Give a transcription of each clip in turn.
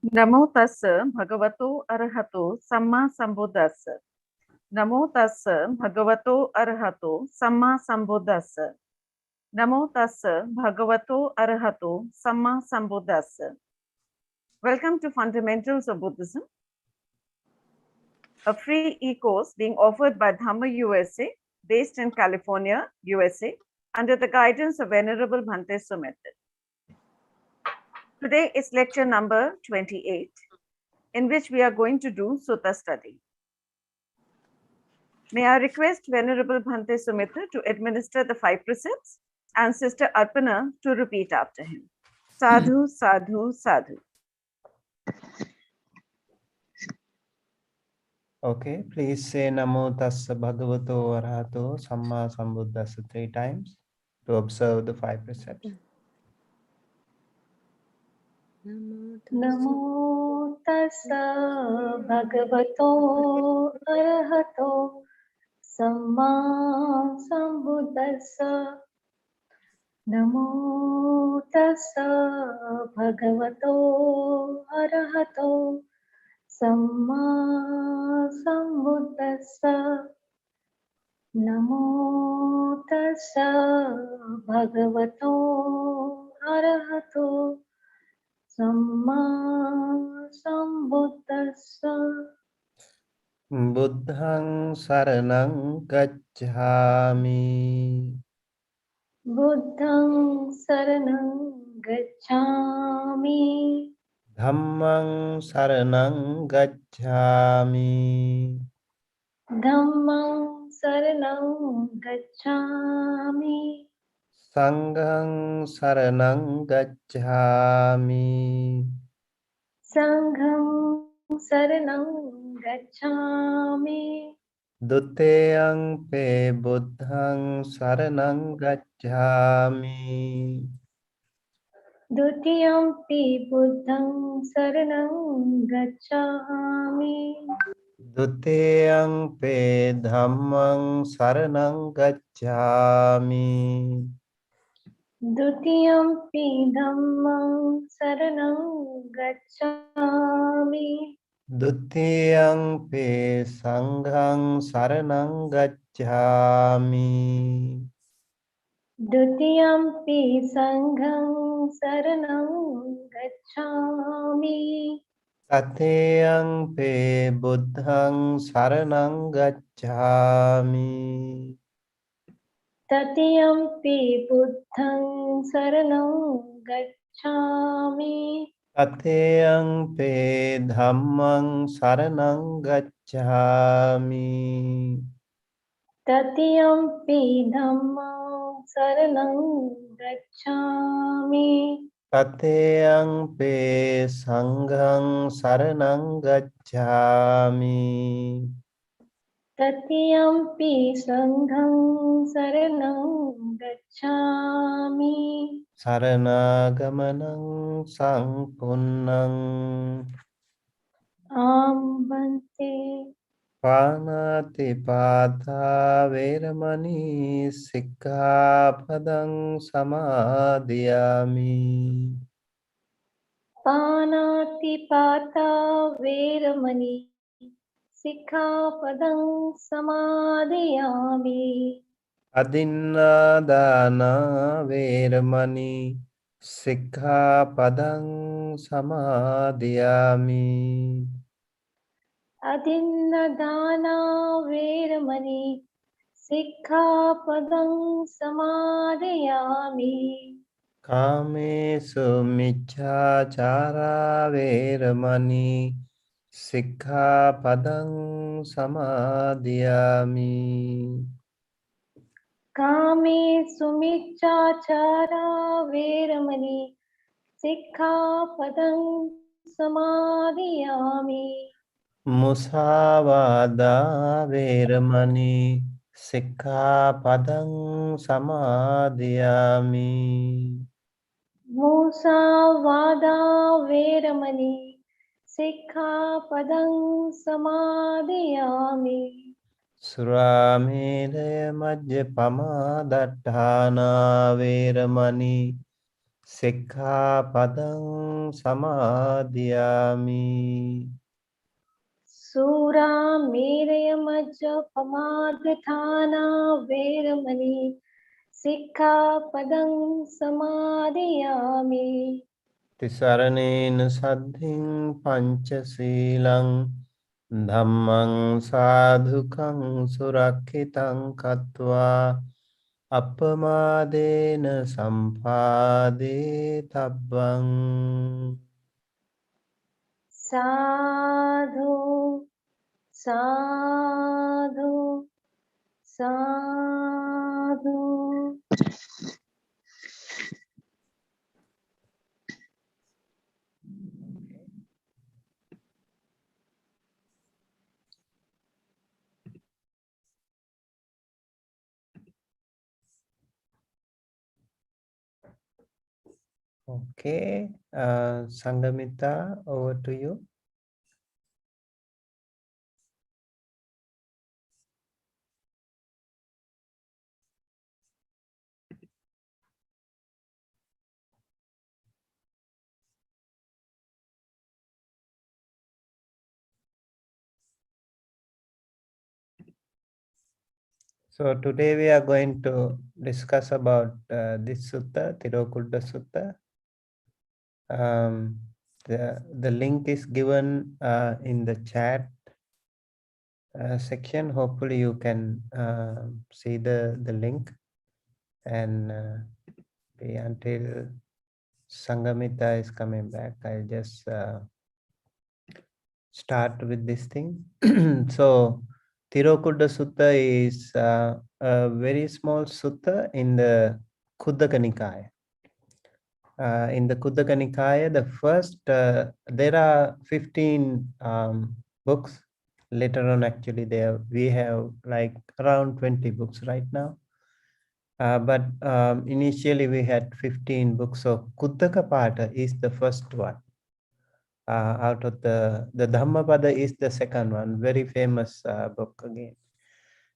Namo tassa bhagavato arahato samma sambuddhassa. Namo tassa bhagavato arahato samma sambuddhassa. Namo tassa bhagavato arahato samma sambuddhassa. Welcome to Fundamentals of Buddhism, a free e-course being offered by DHAMMA USA, based in California, USA, under the guidance of Venerable Bhante Sumit. Today is lecture number 28, in which we are going to do Sutta study. May I request Venerable Bhante Sumitra to administer the 5 precepts and Sister Arpana to repeat after him. Sadhu, sadhu, sadhu. Okay, please say Namo Tassa Bhagavato Arahato Samma Sambuddhassa 3 times to observe the 5 precepts. Namo tassa bhagavato arahato samma sambuddhassa. Namo tassa bhagavato arahato samma sambuddhassa. Namo tassa bhagavato arahato Samma sambuddhassa. Buddhang Saranang Gacchami. Buddhang saranang gacchami. Dhammang Saranang Gacchami. Dhammang saranang gacchami. Sanghang Saranang Gacchami. Sangham saranang gacchami. Duteyang pe Buddhang Saranang Gacchami. Dutiyampi buddhang saranang gacchami. Duteyang pe Dhammang Saranang Gacchami. Dutiyampi dhammang saranang gacchami. Duteyang pe Sanghang Saranang Gacchami. Dutiyampi sanghang saranang gacchami. Tateyang pe Buddhang Saranang Gacchami. Tatiyampi buddhang saranang gacchami. Tateyang pe Dhammang Saranang Gacchami. Tatiyampi dhammang saranang gacchami. Tateyang pe Sanghang Saranang Gacchami. Tatiyampi sanghang saranang gacchami. Saranaгаmanang Sangpunnang. Bhante. Panatipata Veramani Sikkhapadang Samadhiyami. Panatipata veramani sikkhapadang samadhiyami. Adinādāna Veramani Sikkhapadang Samadhiyami. Adinnadana veramani sikkhapadang samadhiyami. Kāmesu miccācārā Veramani Sikkhapadang Samadhiyami. Kame sumiccācārā veramani sikkhapadang samadhiyami. Musāvādā Veramani Sikkhapadang Samadhiyami. Musāvādā veramani sikkhapadang samadhiyami. Suramedaya Majjapamā Daṭṭhānā Veramani Sikkhapadang samadhiyami. Sura meraya majja pamadhana veramani. Sikkhapadang samadhiyami. Tisaranena saddhing panchasilang dhammang sadhukang surakkitang katva appamadena sampade tabbang. Sadhu, sadhu, sadhu. Okay, Sangamita, over to you. So today we are going to discuss about this sutta, Tirokuḍḍa Sutta. The link is given in the chat section. Hopefully you can see the link, and until Sangamita is coming back, I'll just start with this thing. So Tirokuḍḍa Sutta is a very small sutta in the Khuddaka Nikaya. In the Khuddaka Nikaya, the first, there are 15 books. Later on, actually, we have like around 20 books right now. But initially, we had 15 books. So Khuddaka Pada is the first one. Out of the Dhammapada is the second one, very famous book again.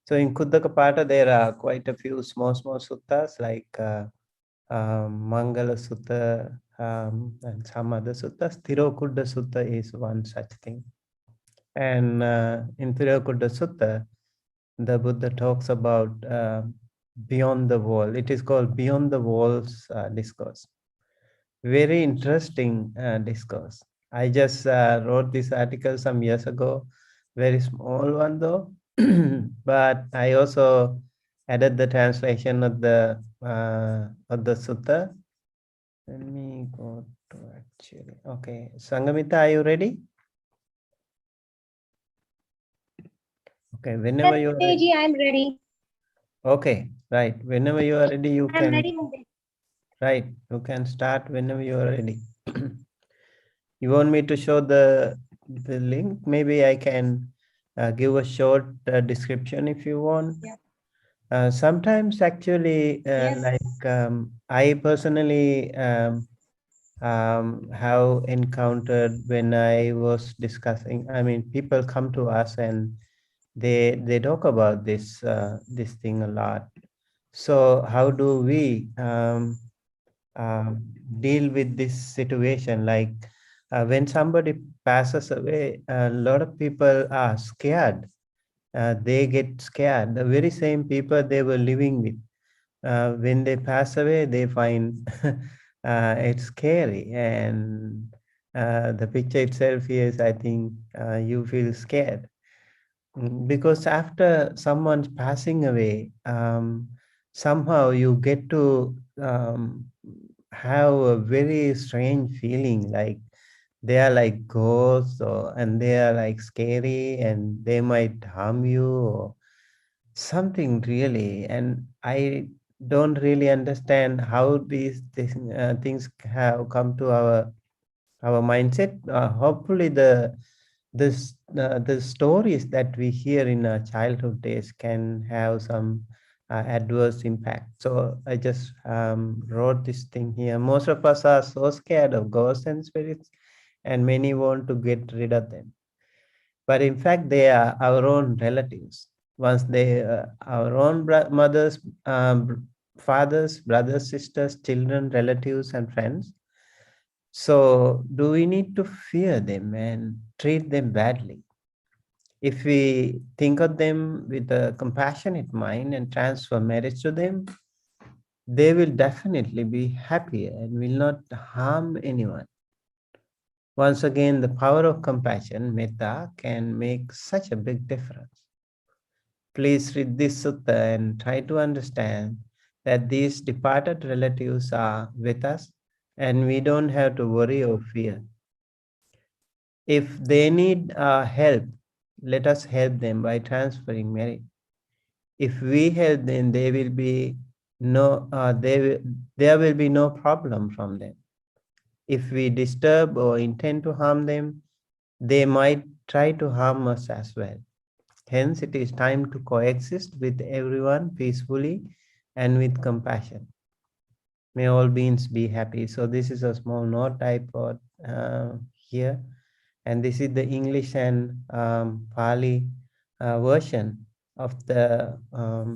So in Khuddaka Pada, there are quite a few small suttas like Mangala Sutta and some other suttas. Tirokuḍḍa Sutta is one such thing. And in Tirokuḍḍa Sutta, the Buddha talks about Beyond the Wall. It is called Beyond the Walls Discourse. Very interesting discourse. I just wrote this article some years ago, very small one though, but I also added the translation of the sutta. Let me go to actually. Okay, Sangamita, are you ready? Okay, whenever you are ready. I'm ready. Okay, right. Whenever you are ready, you I'm can. ready. Right, you can start whenever you are ready. You want me to show the link? Maybe I can give a short description if you want. Yeah. Sometimes actually, Yes. like I personally have encountered when I was discussing, I mean, people come to us and they talk about this this thing a lot. So how do we deal with this situation? Like when somebody passes away, a lot of people are scared. They get scared. The very same people they were living with, when they pass away, they find it's scary. And the picture itself is, I think, you feel scared. Because after someone's passing away, somehow you get to have a very strange feeling, like they are like ghosts, and they are like scary, and they might harm you or something really. And I don't really understand how these things have come to our mindset. Hopefully the stories that we hear in our childhood days can have some adverse impact. So I just wrote this thing here. Most of us are so scared of ghosts and spirits, and many want to get rid of them. But in fact, they are our own relatives. Once they, our own mothers fathers, brothers, sisters, children, relatives, and friends. So do we need to fear them and treat them badly? If we think of them with a compassionate mind and transfer merit to them, they will definitely be happier and will not harm anyone. Once again, the power of compassion, metta, can make such a big difference. Please read this sutta and try to understand that these departed relatives are with us and we don't have to worry or fear. If they need help, let us help them by transferring merit. If we help them, there will be no problem from them. If we disturb or intend to harm them, they might try to harm us as well. Hence, it is time to coexist with everyone peacefully and with compassion. May all beings be happy. So this is a small note I put here. And this is the English and Pali version of the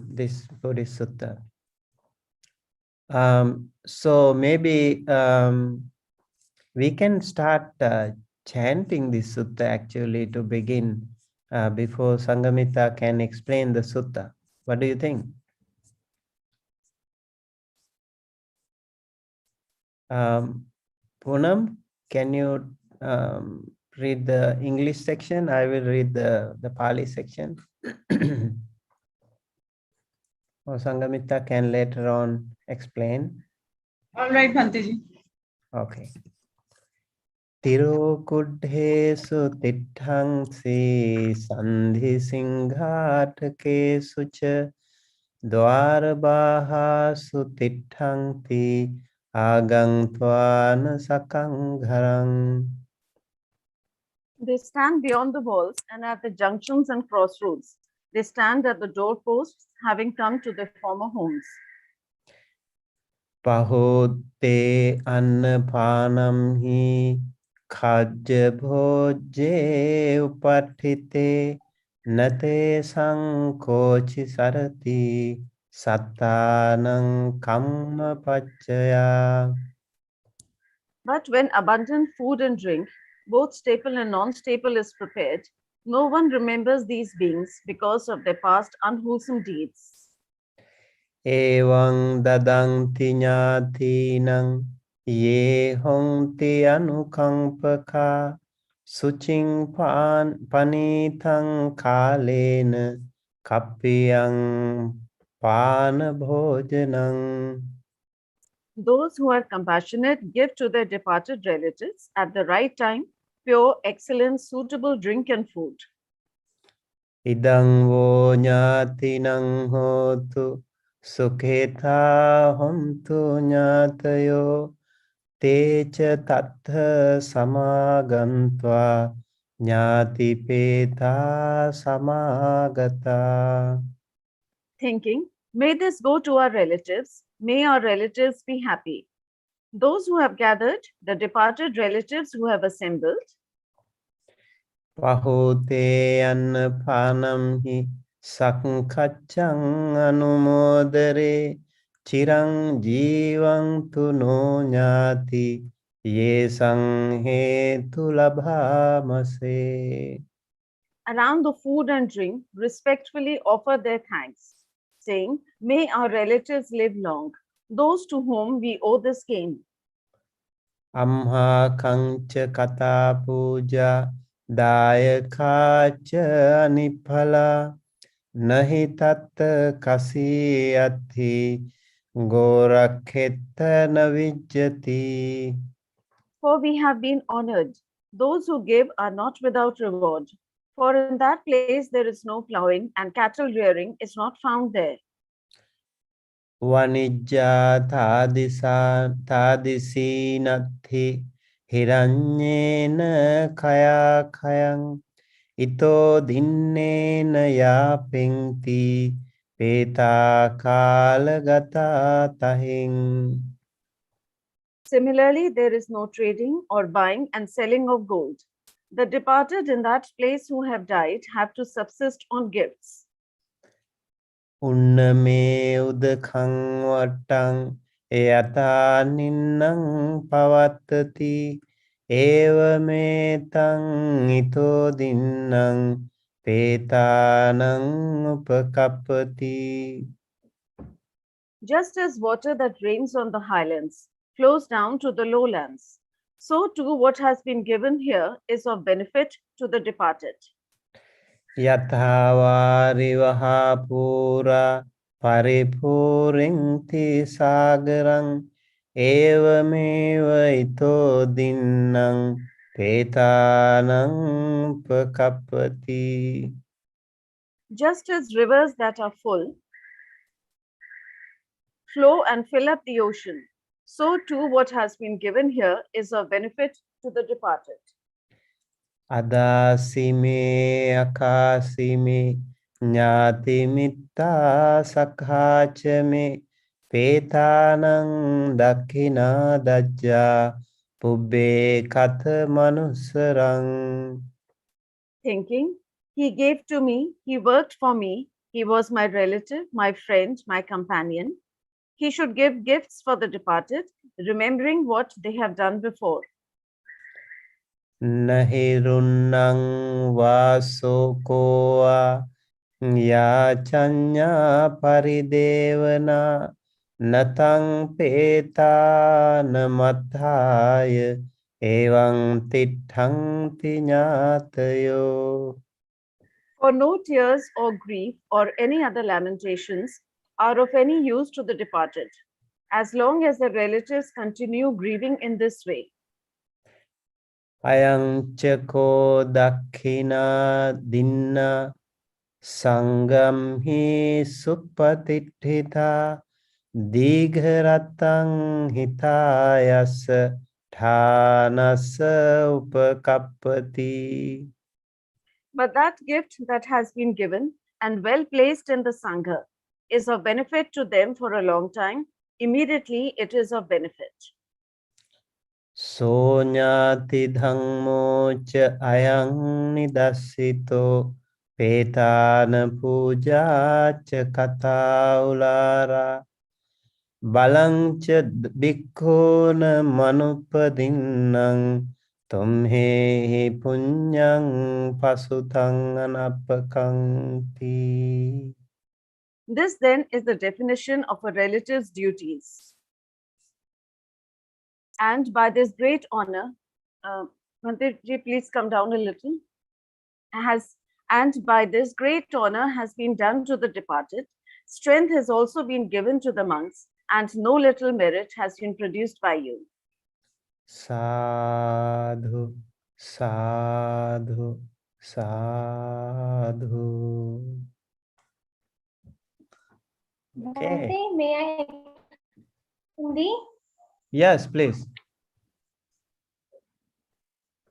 this Buddhist Sutta. So maybe we can start chanting this sutta actually to begin before Sangamita can explain the sutta. What do you think? Poonam, can you read the English section? I will read the Pali section. Or Sangamita can later on explain. All right, Bhantiji. Okay. Tirokuḍḍa tiṭṭhaṃ sandhi singhathakesu ca dvarabahasu tiṭṭhaṃ aganttvana sakangharam. They stand beyond the walls and at the junctions and crossroads. They stand at the doorposts, having come to their former homes. Pahote annapānam hi khajya bhojye upathite nate sankochi sarati sattanam kamma paccaya. But when abundant food and drink, both staple and non-staple, is prepared, no one remembers these beings because of their past unwholesome deeds. Evaṃ dadanti ñātīnaṃ ye honti anukampaka suciṃ panītaṃ kālena kappiyaṃ pāna bhojanam. Those who are compassionate give to their departed relatives at the right time pure, excellent, suitable drink and food. Idang vo ñātīnaṃ hotu sukhetā hontu ñātayo techa tattha samagantva ñāti peta samagata. Thinking, may this go to our relatives, may our relatives be happy. Those who have gathered, the departed relatives who have assembled, Pahote annapānam hi sakkaccaṃ anumodare chiraṃ jīvaṃ no ñāti yesaṃ hetu labhamase. around the food and drink, respectfully offer their thanks, saying, may our relatives live long, those to whom we owe this gain. Amha kañca kata puja dayakāca aniphala nahi tatta kasi athi gorakheta navijjati. For we have been honored. Those who give are not without reward. For in that place there is no plowing, and cattle rearing is not found there. Vanijja tādisīnathi hiranyena kaya kayang ito dinnena yapenti peta kalagata tahing. Similarly, there is no trading or buying and selling of gold. The departed in that place who have died have to subsist on gifts. Unname udakang watang eyata ninnang pavattati evametang ito dinnang petanang upakappati. Just as water that rains on the highlands flows down to the lowlands, so too what has been given here is of benefit to the departed. Yathavari pura paripurenti sagarang evameva ito dinnang petanang pakappati. Just as rivers that are full flow and fill up the ocean, so too what has been given here is of benefit to the departed. Adasime akasime jnati mitta sakhachame petanang dakkina dajja pubbe katha manusarang. Thinking, he gave to me, he worked for me, he was my relative, my friend, my companion. He should give gifts for the departed, remembering what they have done before. Nahirunnang vasokoa yachanya paridevana natang peta namathaya evang tithang tiñatayo. For no tears or grief or any other lamentations are of any use to the departed, as long as the relatives continue grieving in this way. Ayang chako dakkina dinna sangam hi suppatithita digharatang hitayasa dhanasa upakappati. But that gift that has been given and well placed in the Sangha is of benefit to them for a long time. Immediately, it is of benefit. Sonyati dhammo cha ayang nidassito petana puja cha kata ulara balang cha bhikkhuna manupadinnang tumhe punyang pasutang anapakanti. This then is the definition of a relative's duties. And by this great honor, Bhante, please come down a little. And by this great honor has been done to the departed, strength has also been given to the monks, and no little merit has been produced by you. Sadhu, sadhu, sadhu. Okay. Bhante, may I Hindi? Yes, please.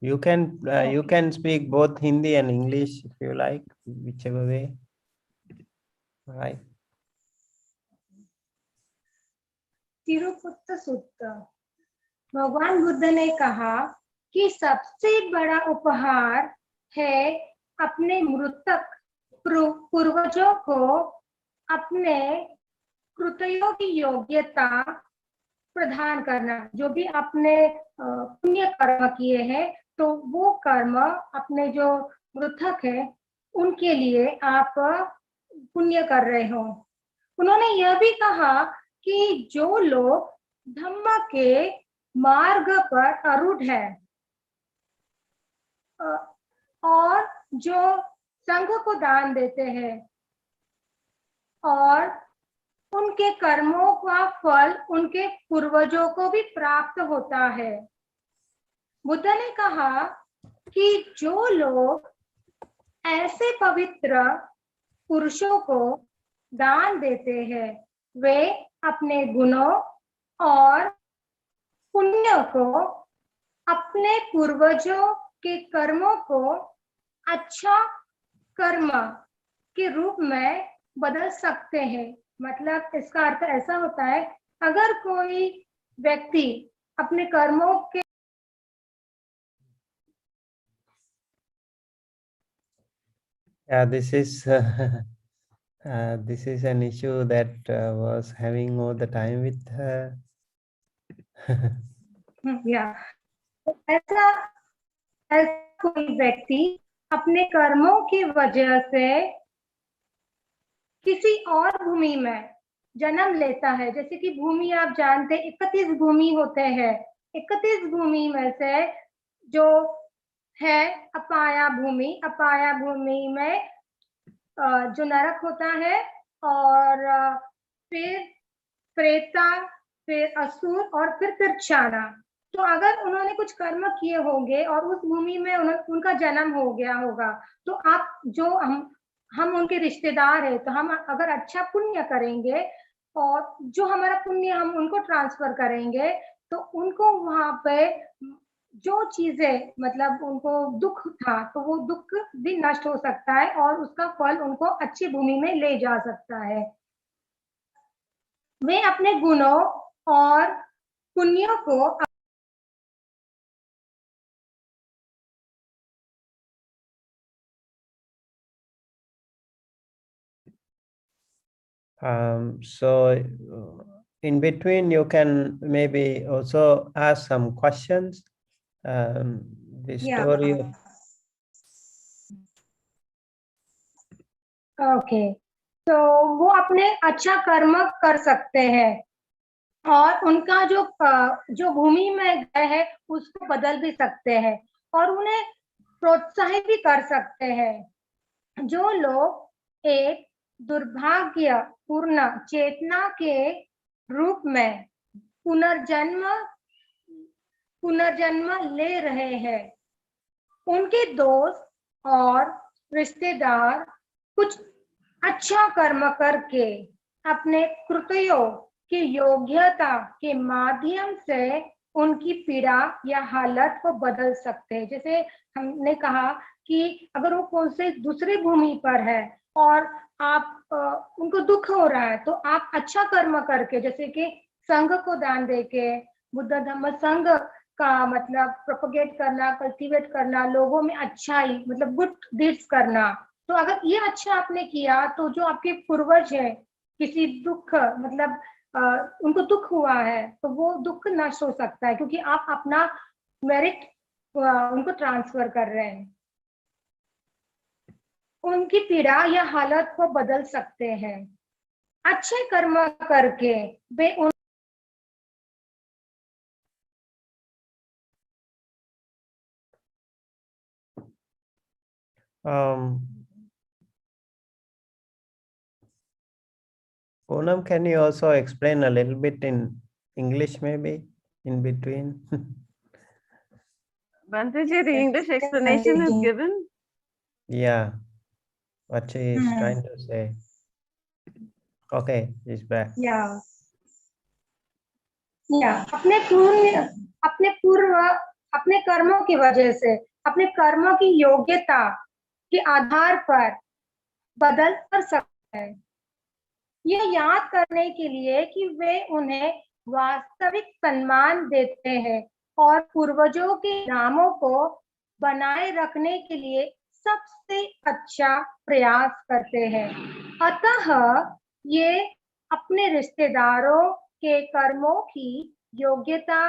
You can speak both Hindi and English if you like, whichever way. All right. तिरुकुत्ता सुत्ता। भगवान बुद्ध ने कहा कि सबसे बड़ा उपहार है अपने मृतक पूर्वजों को अपने कृत्यों की योग्यता प्रदान करना। जो भी आपने पुण्य कर्म किए हैं तो वो कर्म अपने जो मृतक है उनके लिए आप पुण्य कर रहे हो। उन्होंने यह भी कहा कि जो लोग धम्म के मार्ग पर अरूढ़ है और जो संघ को दान देते हैं और उनके कर्मों का फल उनके पूर्वजों को भी प्राप्त होता है। बुद्ध ने कहा कि जो लोग ऐसे पवित्र पुरुषों को दान देते हैं वे अपने गुणों और पुण्य को अपने पूर्वजों के कर्मों को अच्छा कर्म के रूप में बदल सकते हैं। मतलब इसका अर्थ ऐसा होता है, अगर कोई व्यक्ति अपने कर्मों के Yeah, this is This is an issue that was having all the time with her. या ऐसा कोई व्यक्ति अपने कर्मों की वजह से किसी और भूमि में जन्म लेता है। जैसे कि भूमि आप जानते हैं 31 भूमि होते हैं। 31 भूमि में से जो है अपाया भूमि में जो नरक होता है, और फिर प्रेता, फिर असुर और फिर तिरछाना। तो अगर उन्होंने कुछ कर्म किए होंगे और उस भूमि में उनका जन्म हो गया होगा, तो आप जो हम उनके रिश्तेदार हैं, तो हम अगर अच्छा पुण्य करेंगे और जो हमारा पुण्य हम उनको ट्रांसफर करेंगे, तो उनको वहां पे जो चीजें मतलब उनको दुख था, तो वो दुख भी नष्ट हो सकता है और उसका फल उनको अच्छी भूमि में ले जा सकता है। वे अपने गुणों और पुण्यों को So in between, you can maybe also ask some questions. The story of okay, तो वो अपने अच्छा कर्म कर सकते हैं और उनका जो भूमि में गए हैं उसको बदल भी सकते हैं और उन्हें प्रोत्साहित भी कर सकते हैं। जो लोग एक दुर्भाग्यपूर्ण चेतना के रूप में पुनर्जन्म ले रहे हैं, उनके दोस्त और रिश्तेदार कुछ अच्छा कर्म करके अपने कृत्यों की योग्यता के माध्यम से उनकी पीड़ा या हालत को बदल सकते हैं। जैसे हमने कहा कि अगर वो कौन से दूसरी भूमि पर है और आप उनको दुख हो रहा है, तो आप अच्छा कर्म करके, जैसे कि संघ को दान देके, बुद्ध धम्म संघ का मतलब प्रोपोगेट करना, कल्टीवेट करना, लोगों में अच्छाई मतलब गुड डीड्स करना, तो अगर ये अच्छा आपने किया, तो जो आपके पूर्वज है किसी दुख मतलब उनको दुख हुआ है, तो वो दुख नष्ट हो सकता है क्योंकि आप अपना मेरिट उनको ट्रांसफर कर रहे हैं। उनकी पीड़ा या हालत को बदल सकते हैं। अच्छे कर्म करके वे उन Poonam, can you also explain a little bit in English maybe in between? Bhanteji, the English explanation is given. Yeah, what she is trying to say. Okay, she's back. या अपने कर्मों की वजह से, अपने कर्मों की योग्यता के आधार पर बदल कर सकते हैं। यह याद करने के लिए कि वे उन्हें वास्तविक सम्मान देते हैं और पूर्वजों के नामों को बनाए रखने के लिए सबसे अच्छा प्रयास करते हैं। अतः ये अपने रिश्तेदारों के कर्मों की योग्यता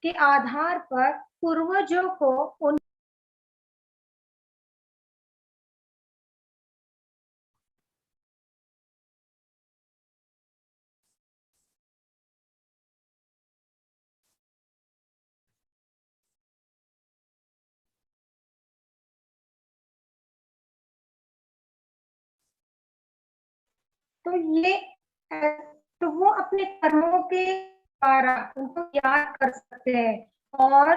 के आधार पर पूर्वजों को उन तो वो अपने कर्मों के द्वारा उनको याद कर सकते हैं और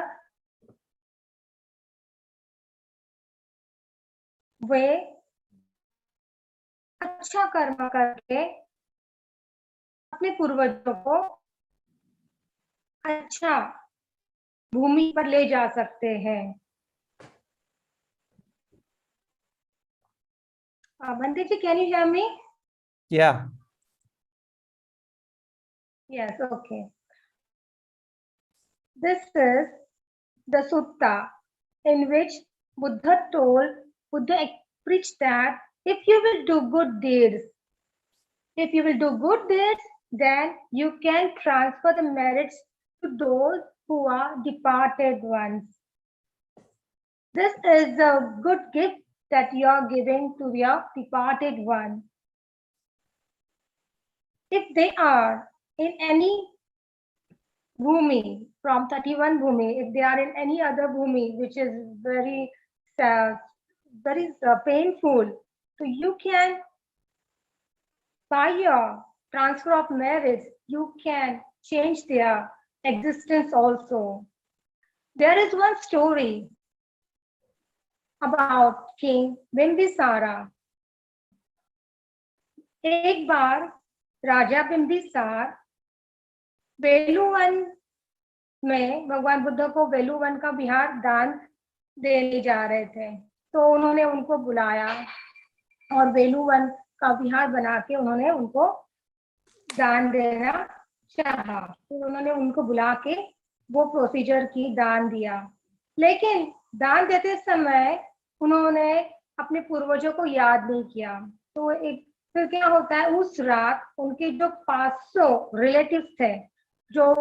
वे अच्छा कर्म करके अपने पूर्वजों को अच्छा भूमि पर ले जा सकते हैं। Bhante ji, can you hear me? Yeah. Yes, okay. This is the sutta in which Buddha preached that if you will do good deeds If you will do good deeds, then you can transfer the merits to those who are departed ones. This is a good gift that you are giving to your departed one. If they are in any bhumi from 31 bhumi, if they are in any other bhumi which is very painful, so you can, by your transfer of merits, you can change their existence also. There is one story about King Bimbisara. एक बार राजा बिंबिसार वेलुवन में भगवान बुद्ध को वेलुवन का विहार दान देने जा रहे थे, तो उन्होंने उनको बुलाया और वेलुवन का विहार बना के उन्होंने उनको दान देना चाहा। तो उन्होंने उनको बुला के वो प्रोसीजर की दान दिया, लेकिन दान देते समय उन्होंने अपने पूर्वजों को याद नहीं किया। तो एक फिर क्या होता है, उस रात उनके जो 500 रिलेटिव्स थे जो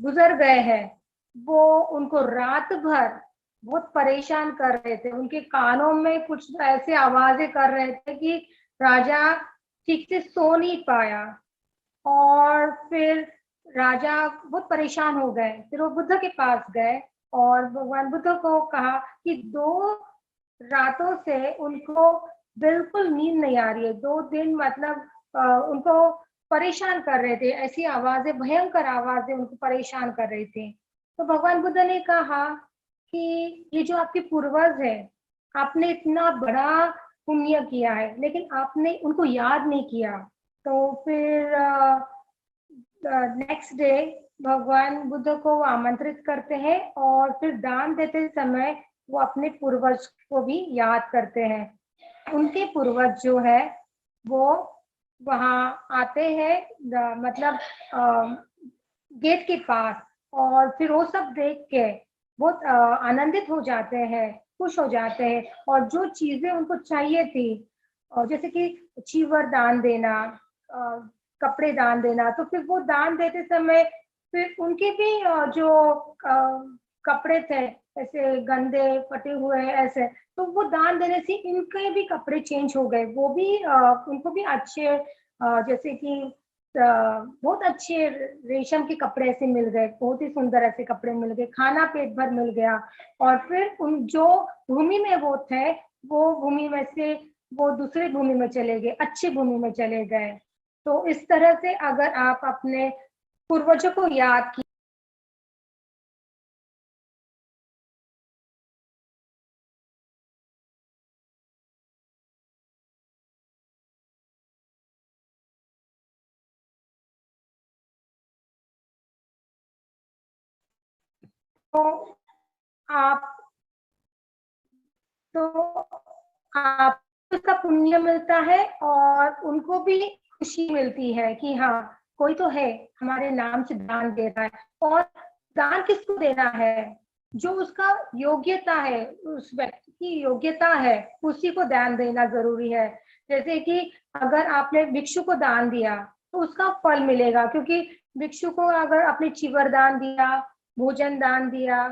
गुजर गए हैं, वो उनको रात भर बहुत परेशान कर रहे थे। उनके कानों में कुछ ऐसे आवाजें कर रहे थे कि राजा ठीक से सो नहीं पाया, और फिर राजा बहुत परेशान हो गए। फिर वो बुद्ध के पास गए और भगवान बुद्ध को कहा कि 2 रातों से उनको बिल्कुल नींद नहीं आ रही है, 2 दिन मतलब उनको परेशान कर रहे थे, ऐसी आवाजें, भयंकर आवाजें उनको परेशान कर रही थी। तो भगवान बुद्ध ने कहा कि ये जो आपके पूर्वज है, आपने इतना बड़ा पुण्य किया है, लेकिन आपने उनको याद नहीं किया। तो फिर नेक्स्ट डे भगवान बुद्ध को आमंत्रित करते हैं और फिर दान देते समय वो अपने पूर्वज को भी याद करते हैं। उनके पूर्वज जो है वो वहाँ आते हैं, मतलब गेट के पास, और फिर वो सब देख के बहुत आनंदित हो जाते हैं, खुश हो जाते हैं, और जो चीजें उनको चाहिए थी, जैसे कि चीवर दान देना, कपड़े दान देना, तो फिर वो दान देते समय फिर उनके भी जो कपड़े थे ऐसे गंदे फटे हुए ऐसे, तो वो दान देने से इनके भी कपड़े चेंज हो गए। वो भी उनको भी अच्छे, जैसे कि बहुत अच्छे रेशम के कपड़े ऐसे मिल गए, बहुत ही सुंदर ऐसे कपड़े मिल गए, खाना पेट भर मिल गया, और फिर उन जो भूमि में वो थे, वो भूमि में से वो दूसरे भूमि में चले गए, अच्छी भूमि में चले गए। तो इस तरह से अगर आप अपने पूर्वजों को याद किया, तो आप उसका पुण्य मिलता है और उनको भी खुशी मिलती है कि हाँ, कोई तो है हमारे नाम से दान दे रहा है। और दान किसको देना है? जो उसका योग्यता है, उस व्यक्ति की योग्यता है, उसी को दान देना जरूरी है। जैसे कि अगर आपने भिक्षु को दान दिया तो उसका फल मिलेगा, क्योंकि भिक्षु को अगर आपने चीवर दान दिया, भोजन दान दिया,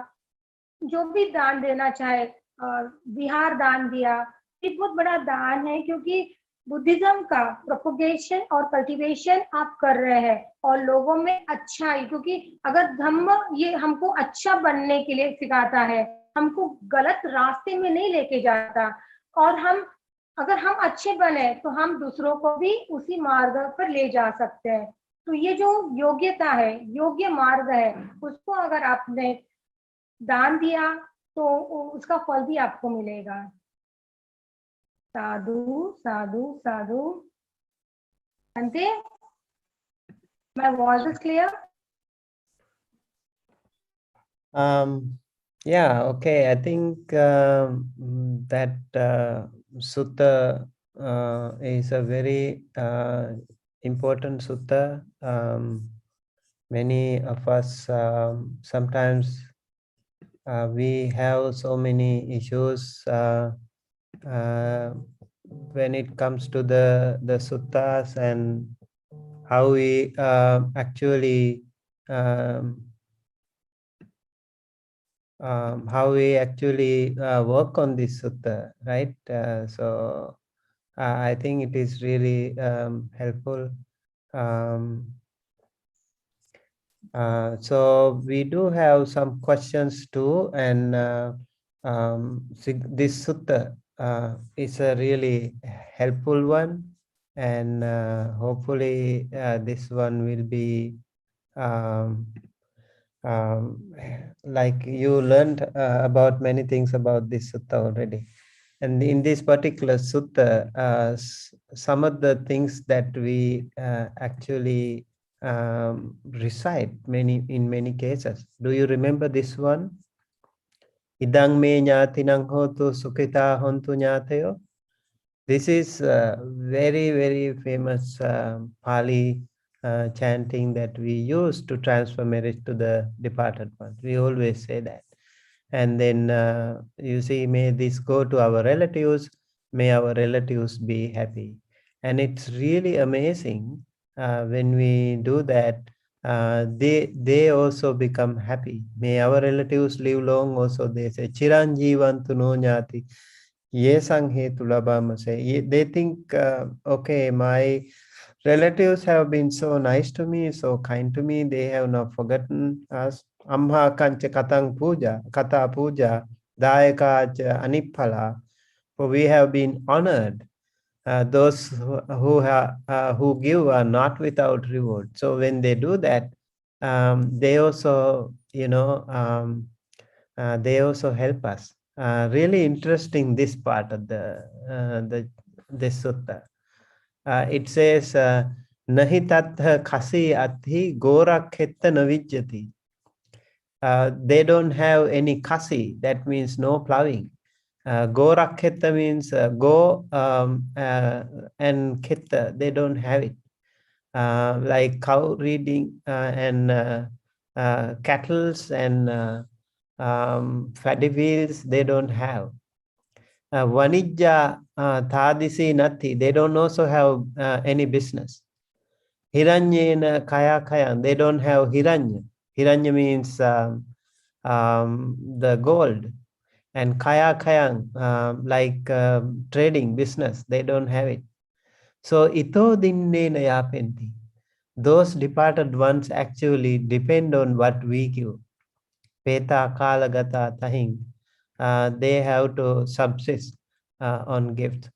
जो भी दान देना चाहे, विहार दान दिया, ये बहुत बड़ा दान है, क्योंकि बुद्धिज्म का प्रोपोगेशन और कल्टीवेशन आप कर रहे हैं और लोगों में अच्छाई, क्योंकि अगर धम्म ये हमको अच्छा बनने के लिए सिखाता है, हमको गलत रास्ते में नहीं लेके जाता, और अगर हम अच्छे बने तो हम दूसरों को भी उसी मार्ग पर ले जा सकते हैं। तो ये जो योग्यता है, योग्य मार्ग है, उसको अगर आपने दान दिया तो उसका फल भी आपको मिलेगा। साधु साधु साधु। Bhante, my voice is clear? Yeah, okay. I think that sutta is a very important sutta. Many of us sometimes we have so many issues when it comes to the suttas and how we actually work on this sutta, right? So I think it is really helpful. So we do have some questions too, and this sutta is a really helpful one, and hopefully this one will be um, like you learned about many things about this sutta already. And in this particular sutta, some of the things that we actually recite in many cases. Do you remember this one? Idang me ñātinang hotu sukhita hontu ñātayo. This is very, very famous Pali chanting that we use to transfer marriage to the departed one. We always say that. And then you see, may this go to our relatives, may our relatives be happy. And it's really amazing when we do that, they also become happy. May our relatives live long also. They say, Chiranjivantu no ñāti. Yesang hetu labama say. They think, okay, my relatives have been so nice to me, so kind to me. They have not forgotten us. Amha kancha katang puja, kata puja, dayakacha anipala. For we have been honored. Those who give are not without reward. So when they do that, they also, they also help us. Really interesting this part of this sutta. It says, Nahi tatha khasi athi gora khetta navijyati. They don't have any kasi, that means no plowing. Gora khetta means go and khetta, they don't have it. Like cow reading and cattle and paddy fields, they don't have. Vanijja thadisi nati, they don't also have any business. Hiranyena kaya kaya, they don't have hiranya. Hiranya means the gold. And kaya kaya, like trading business, they don't have it. So ito dinne yapenti. Those departed ones actually depend on what we give. Peta kalagata tahing. They have to subsist on gifts.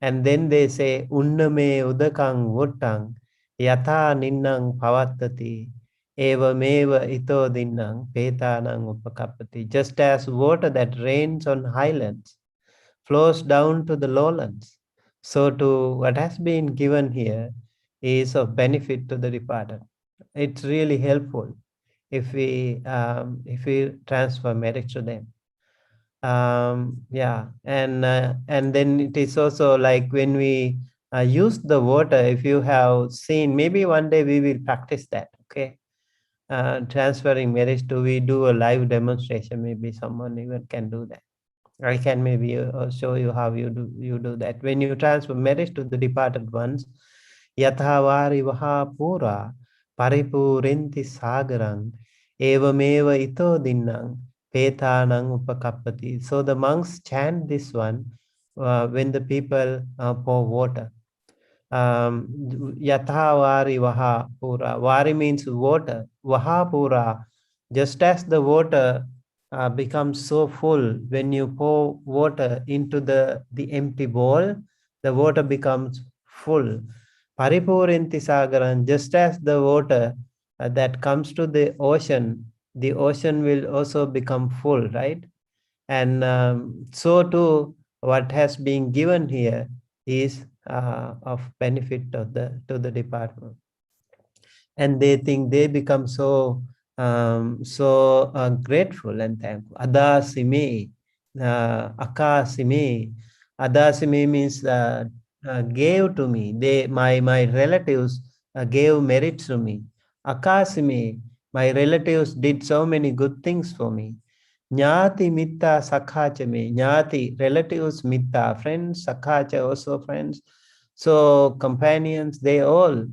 And then they say, Unname udakang vuttang yatha ninnang pavattati eva meva ito dinnang petanang upakapati. Just as water that rains on highlands flows down to the lowlands, so to what has been given here is of benefit to the departed. It's really helpful if we transfer merit to them. Yeah, and then it is also like when we use the water, if you have seen, maybe one day we will practice that, okay? Transferring merit to, we do a live demonstration, maybe someone even can do that. I can maybe show you how you do that. When you transfer merit to the departed ones, yathavari vaha pura paripurinti sagarang evameva ito dinnang petanang upakappati. So the monks chant this one when the people pour water. Yathavari vaha pura. Vari means water. Vaha pura. Just as the water becomes so full when you pour water into the empty bowl, the water becomes full. Paripurinti sagaran, just as the water that comes to the ocean will also become full, right? And so too, what has been given here is of benefit to the department. And they think they become so grateful and thankful. Adasime, akasime. Adasime means gave to me. My relatives gave merits to me. Akasime, my relatives did so many good things for me. Jnati mitta sakhacha me. Jnati, relatives, mitta, friends, sakhacha, also friends. So companions, they all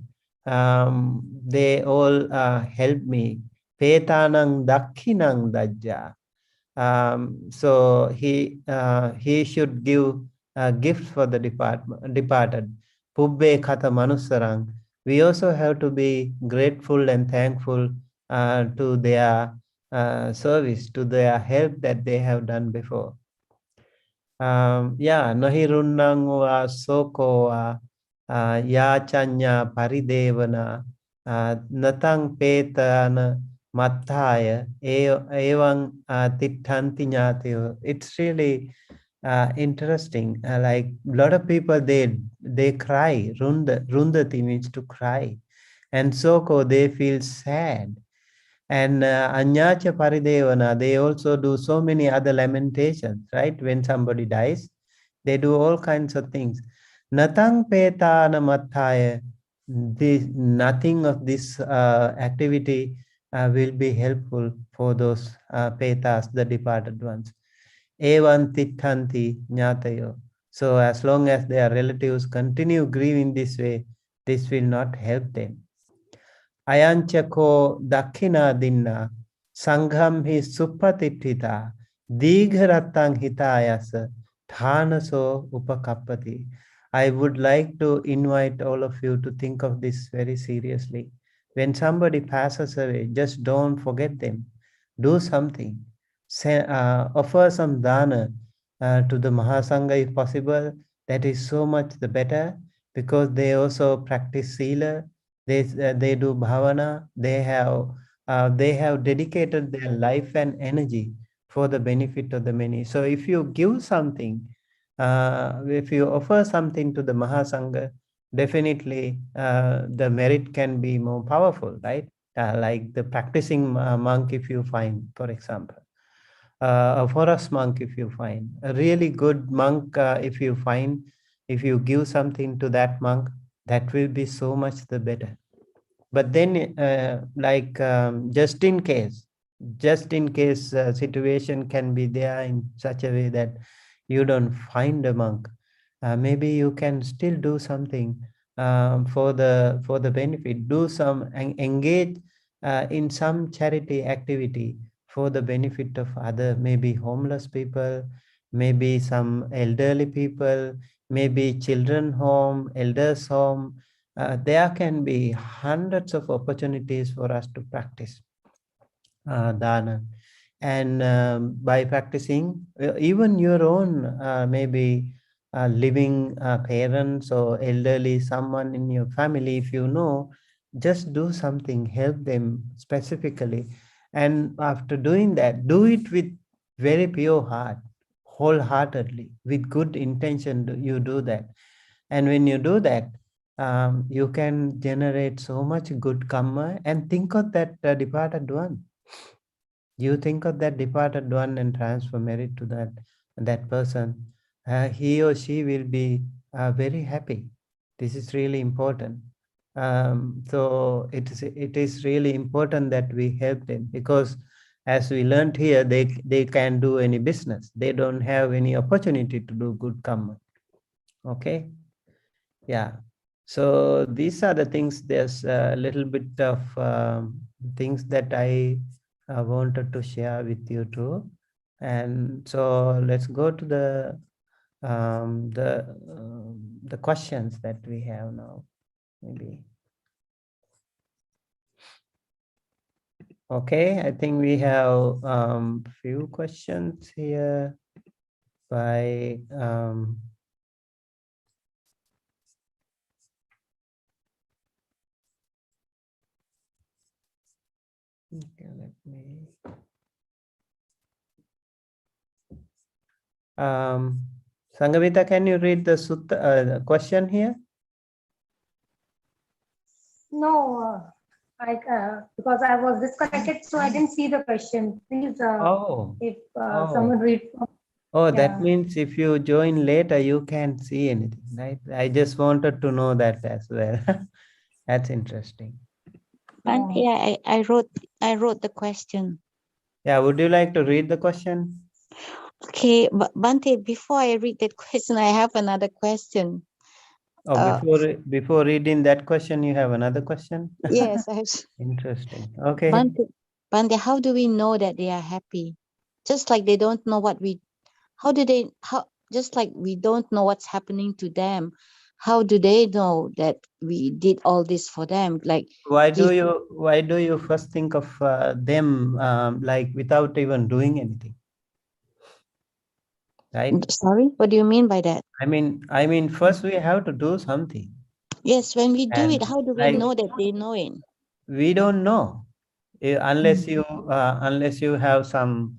help me. Petanang dakhinang dajja. So he should give gifts for the departed. Pubbe kata manusarang. We also have to be grateful and thankful to their service, to their help that they have done before. Nahirunnang wa soko wa yachanya paridevana natang petana mattaya evang tittanti ñātiyo. It's really interesting. Like a lot of people, they cry. Rundati means to cry. And soko, they feel sad. And Anyacha Paridevana, they also do so many other lamentations, right? When somebody dies, they do all kinds of things. Natang Petana Mattaya, nothing of this activity will be helpful for those Petas, the departed ones. Evan Tittanti Ñātayo. So as long as their relatives continue grieving this way, this will not help them. Ayanchako Dakhina Dinna Sangham hi Suppatitita Digharatang Hitayasa Thanaso Upakappati. I would like to invite all of you to think of this very seriously. When somebody passes away, just don't forget them. Do something. Offer some dana to the Mahasangha if possible. That is so much the better, because they also practice sila. They do bhavana. They have dedicated their life and energy for the benefit of the many. So if you give something, if you offer something to the Mahasangha, definitely the merit can be more powerful, right? Like the practicing monk, if you find, for example, a forest monk, if you find, a really good monk, if you find, if you give something to that monk, that will be so much the better. But then just in case situation can be there in such a way that you don't find a monk, maybe you can still do something for the benefit. Do some, engage in some charity activity for the benefit of other, maybe homeless people, maybe some elderly people, maybe children home, elders home. There can be hundreds of opportunities for us to practice dana. And by practicing, even your own maybe living parents or elderly, someone in your family, if you know, just do something, help them specifically. And after doing that, do it with very pure heart, wholeheartedly, with good intention. You do that. And when you do that, you can generate so much good karma. And think of that departed one. You think of that departed one and transfer merit to that person. He or she will be very happy. This is really important. So it is really important that we help them, because as we learned here, they can't do any business. They don't have any opportunity to do good karma. Okay. Yeah. So these are the things. There's a little bit of things that I wanted to share with you too. And so let's go to the questions that we have now. Maybe. Okay, I think we have few questions here by okay, let me Sanghavita, can you read the sutta question here? No, because I was disconnected, so I didn't see the question. Please, if someone read. Oh, that means if you join later, you can't see anything, right? I just wanted to know that as well. That's interesting. Yeah, I wrote the question. Yeah, would you like to read the question? Okay, but Bante, before I read that question, I have another question. Oh, Uh, before reading that question, you have another question? yes, Interesting. Okay. Bante, how do we know that they are happy? Just like they don't know just like we don't know what's happening to them, how do they know that we did all this for them? Like, Why do you first think of them like without even doing anything? Right? sorry, what do you mean by that? I mean, first we have to do something. Yes, when we do it, And how do we like know that they know it? we don't know unless you have some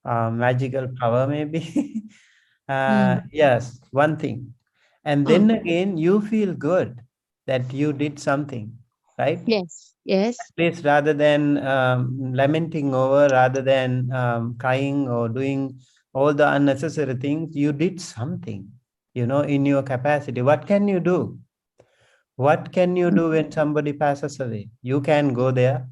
magical power, maybe. Yes, one thing. And then again, you feel good that you did something, right? Yes, yes. At least rather than lamenting over, rather than crying or doing all the unnecessary things, you did something, in your capacity. What can you do? What can you do when somebody passes away? You can go there.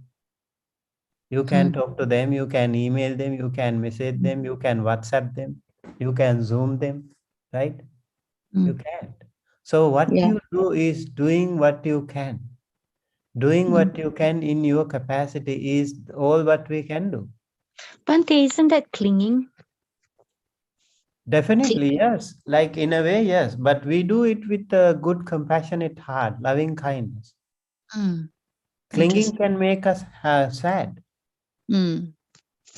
You can talk to them. You can email them. You can message them. You can WhatsApp them. You can Zoom them, right? You can't. So what Yeah. you do is doing what you can. Doing what you can in your capacity is all what we can do. Bante, isn't that clinging? Definitely, yes. Like in a way, yes. But we do it with a good, compassionate heart, loving kindness. Clinging can make us sad,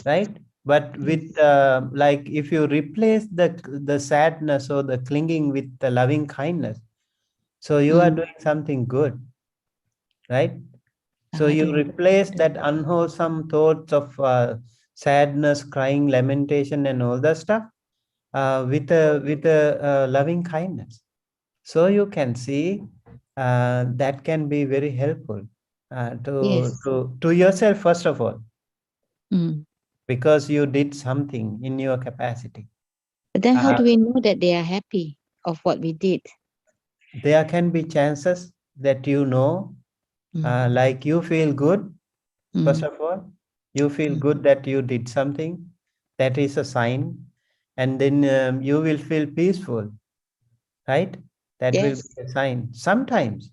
right? But with like if you replace the sadness or the clinging with the loving kindness, so you are doing something good, right? So you replace that unwholesome thoughts of sadness, crying, lamentation, and all that stuff with a loving kindness. So you can see that can be very helpful to yourself first of all, because you did something in your capacity. But then how Uh, do we know that they are happy of what we did? there can be chances that like you feel good. First of all, you feel good that you did something. That is a sign. And then you will feel peaceful, right? That will Yes. be a sign. Sometimes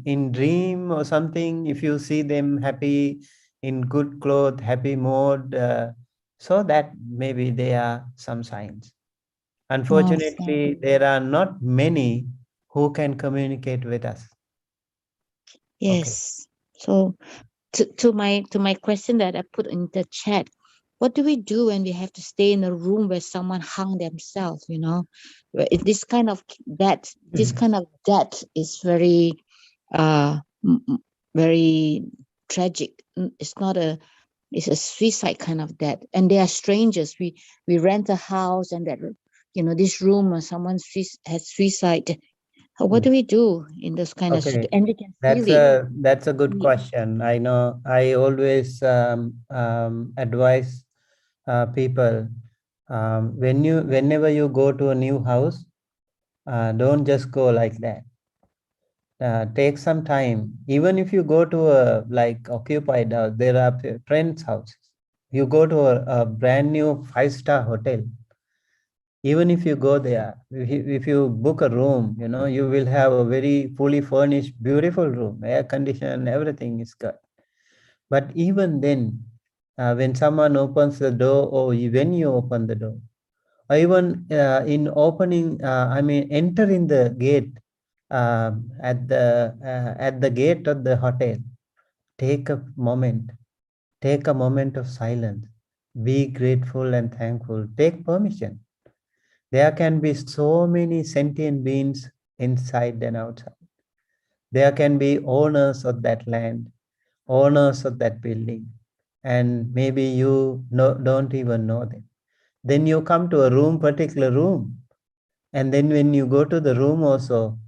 in dream or something, if you see them happy, in good clothes, happy mode, so that maybe there are some signs. Unfortunately, there are not many who can communicate with us. Okay. Yes. So to my question that I put in the chat, what do we do when we have to stay in a room where someone hung themselves? This kind of death is very very tragic. It's not it's a suicide kind of death, and they are strangers. We rent a house, and that this room, someone has suicide. What do we do in this kind of Okay, and we can feel it? that's a good question. I know I always advise people whenever you go to a new house, don't just go like that. Take some time. Even if you go to a like occupied house, there are friends' houses. You go to a brand new 5-star hotel. Even if you go there, if you book a room, you will have a very fully furnished, beautiful room, air conditioned, everything is good. But even then, when someone opens the door, or when you open the door, or even in opening, entering the gate, at the gate of the hotel, take a moment, of silence, be grateful and thankful, take permission. There can be so many sentient beings inside and outside. There can be owners of that land, owners of that building, and maybe you don't even know them. Then you come to a particular room, and then when you go to the room also,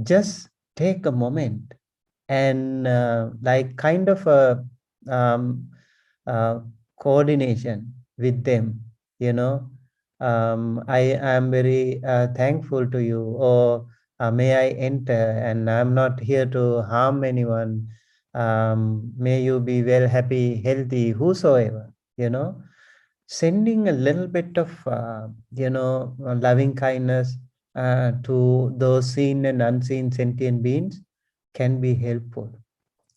just take a moment and like kind of a um, uh, coordination with them, I am very thankful to you, or may I enter, and I'm not here to harm anyone. May you be well, happy, healthy, whosoever. you know, sending a little bit of, loving kindness to those seen and unseen sentient beings can be helpful.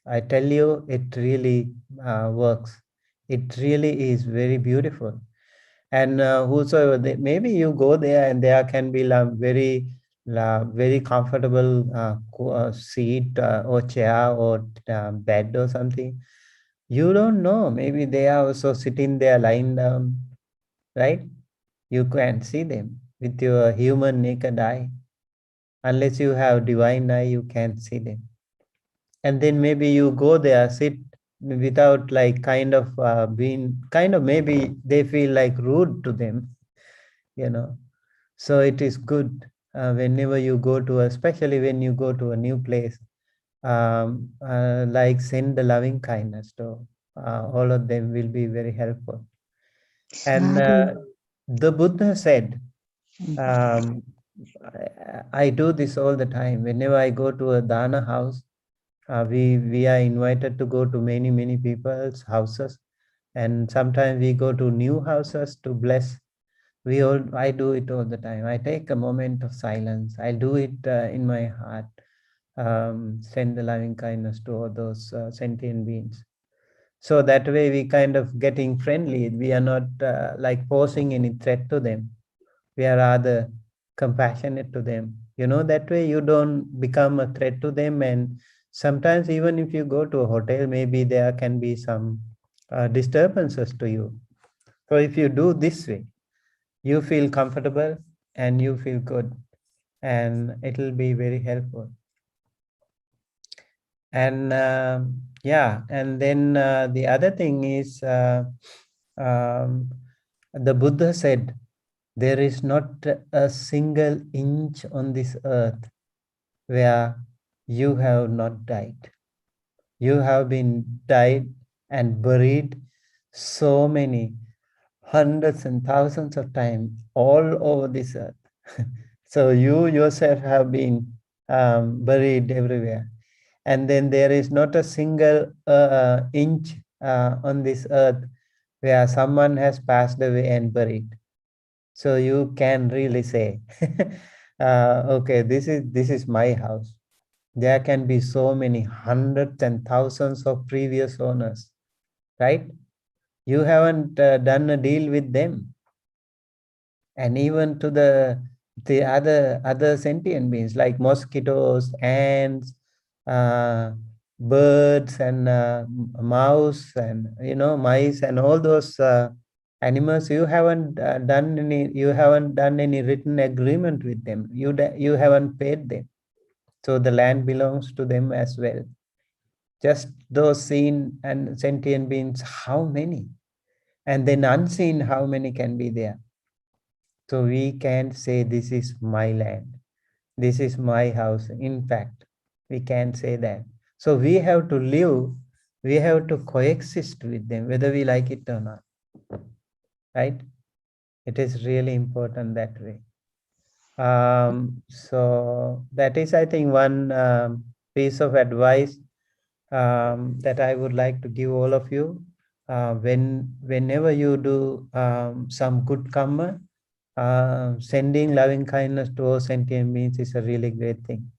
I tell you, it really works. It really is very beautiful. And whosoever, maybe you go there and there can be very comfortable seat or chair or bed or something. You don't know. Maybe they are also sitting there lying down, right? You can see them with your human naked eye. Unless you have divine eye, you can't see them. And then maybe you go there, sit without like maybe they feel like rude to them, you know. So it is good whenever you go to, especially when you go to a new place, like send the loving kindness to all of them will be very helpful. And Sadhu. the Buddha said, Mm. I do this all the time. Whenever I go to a dana house, we are invited to go to many people's houses, and sometimes we go to new houses to bless. I do it all the time. I take a moment of silence. I do it in my heart. Send the loving kindness to all those sentient beings. So that way we kind of getting friendly. We are not like posing any threat to them. We are rather compassionate to them. That way you don't become a threat to them. And sometimes even if you go to a hotel, maybe there can be some disturbances to you. So if you do this way, you feel comfortable and you feel good, and it will be very helpful. And and then the other thing is the Buddha said, there is not a single inch on this earth where you have not died. You have been died and buried so many hundreds and thousands of times all over this earth. So you yourself have been buried everywhere. And then there is not a single inch on this earth where someone has passed away and buried. So you can really say, okay, this is my house. There can be so many hundreds and thousands of previous owners, right? You haven't done a deal with them. And even to the other sentient beings like mosquitoes, ants, birds, and mouse, and mice, and all those animals, you haven't done any written agreement with them. You haven't paid them. So the land belongs to them as well. Just those seen and sentient beings, how many? And then unseen, how many can be there? So we can't say this is my land, this is my house. In fact, we can't say that. So we have to live, we have to coexist with them, whether we like it or not, right? It is really important that way. So that is, I think, one piece of advice that I would like to give all of you. Whenever you do some good karma, sending loving kindness to all sentient beings is a really great thing.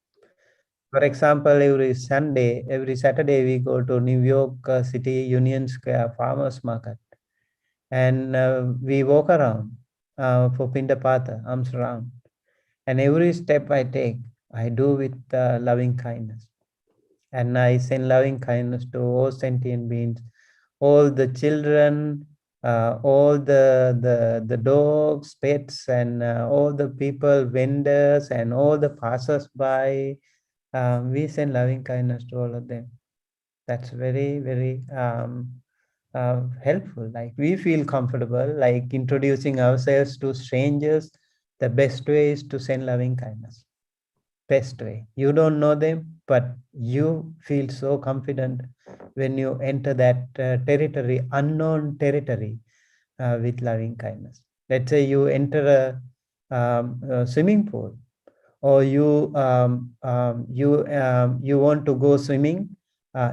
For example, every Saturday, we go to New York City Union Square Farmers Market, and we walk around for Pindapata, arms around. And every step I take, I do with loving kindness. And I send loving kindness to all sentient beings, all the children, all the dogs, pets, and all the people, vendors, and all the passers-by. We send loving kindness to all of them. That's very helpful. Like we feel comfortable, like introducing ourselves to strangers. The best way is to send loving kindness. Best way. You don't know them, but you feel so confident when you enter that territory, unknown territory, with loving kindness. Let's say you enter a swimming pool, or you want to go swimming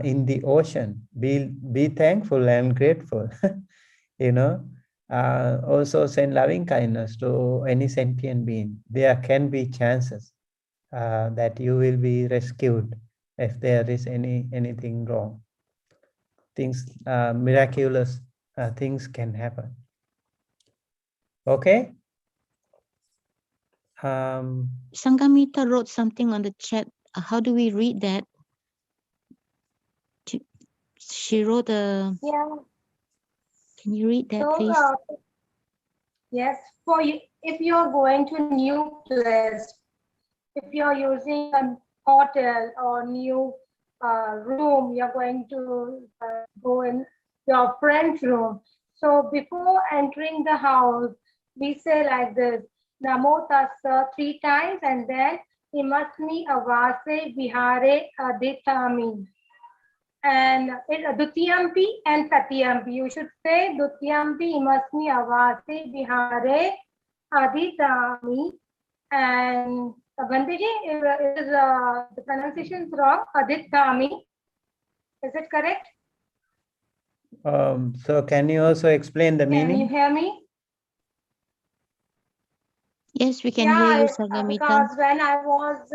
in the ocean. Be thankful and grateful. you know. Also send loving kindness to any sentient being. There can be chances that you will be rescued if there is anything wrong. Things, miraculous things can happen. Okay. Sangamita wrote something on the chat. How do we read that? She wrote a. Yeah. Can you read that, So, please? yes, for you, if you're going to new place, if you're using a hotel or new room, you're going to go in your friend's room. So before entering the house, we say like this, Namo Tassa 3 times, and then Imasmi Avase Vihare Aditami. And Dutiyampi and Tatiyampi. You should say Dutiyampi Imasmi Avase Vihare Aditami. And Bhandiji, is the pronunciation is wrong. Aditami. Is it correct? So can you also explain the Can you meaning? hear me? Yes, we can hear you, Because Sangamita. when I was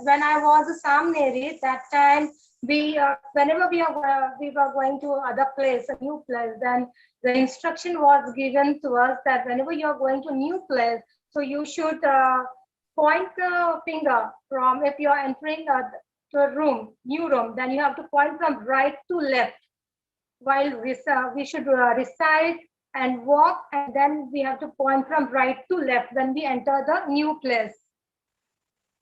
when I was a Samneri, that time we whenever we were going to other place, a new place, then the instruction was given to us that whenever you are going to new place, so you should point the finger from, if you are entering to a room, new room, then you have to point from right to left. While we should recite and walk, and then we have to point from right to left when we enter the new place.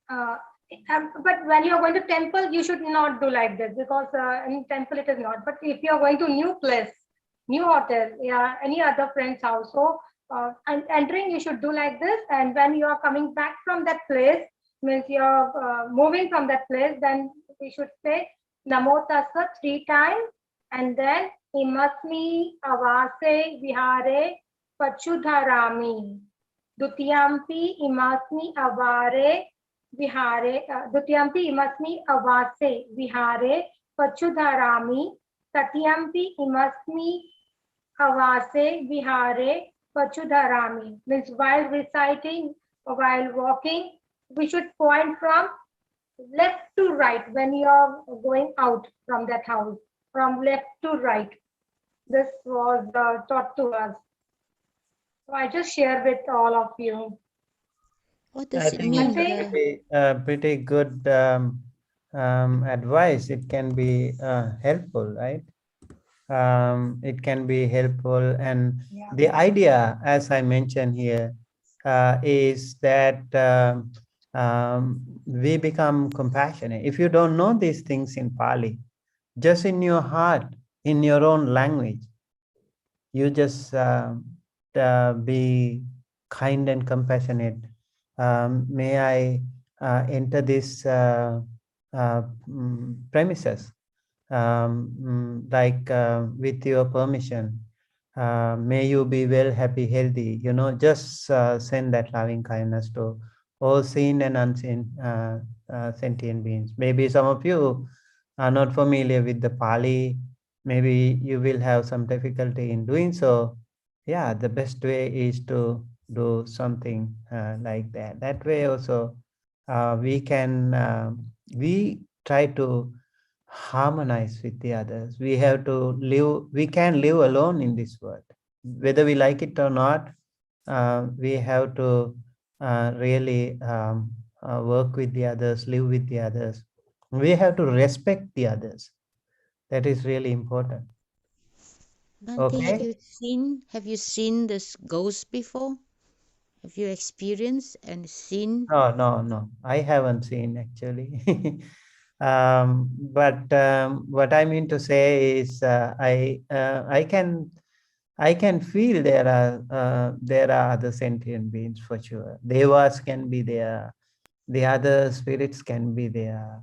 But when you are going to temple, you should not do like this, because in temple it is not. But if you are going to new place, new hotel, yeah, any other friend's house, so and entering, you should do like this. And when you are coming back from that place, means you are moving from that place, then we should say Namo Tassa 3 times, and then Imasmi Avase Vihare Pachudharami. Dutiyampi Imasmi Avare Vihare, Dutiyampi Imasmi Avase Vihare Pachudharami. Tatiyampi Imasmi Avase Vihare Pachudharami. Means while reciting or while walking, we should point from left to right when you are going out from that house, from left to right. This was taught to us. So I just share with all of you. What I does it think mean? it's pretty good advice. It can be helpful, right? It can be helpful, and the idea, as I mentioned here, is that we become compassionate. If you don't know these things in Pali, just in your heart, in your own language, you just be kind and compassionate. May I enter this premises, with your permission? May you be well, happy, healthy. You know, just send that loving kindness to all seen and unseen sentient beings. Maybe some of you are not familiar with the Pali. Maybe you will have some difficulty in doing so. Yeah, the best way is to do something like that. That way also we try to harmonize with the others. We have to live, we can live alone in this world. Whether we like it or not, we have to really work with the others, live with the others. We have to respect the others. That is really important. Bhante, Okay. have you seen this ghost before? Have you experienced and seen? No. I haven't seen actually. But what I mean to say is, I can feel there are other sentient beings for sure. Devas can be there. The other spirits can be there.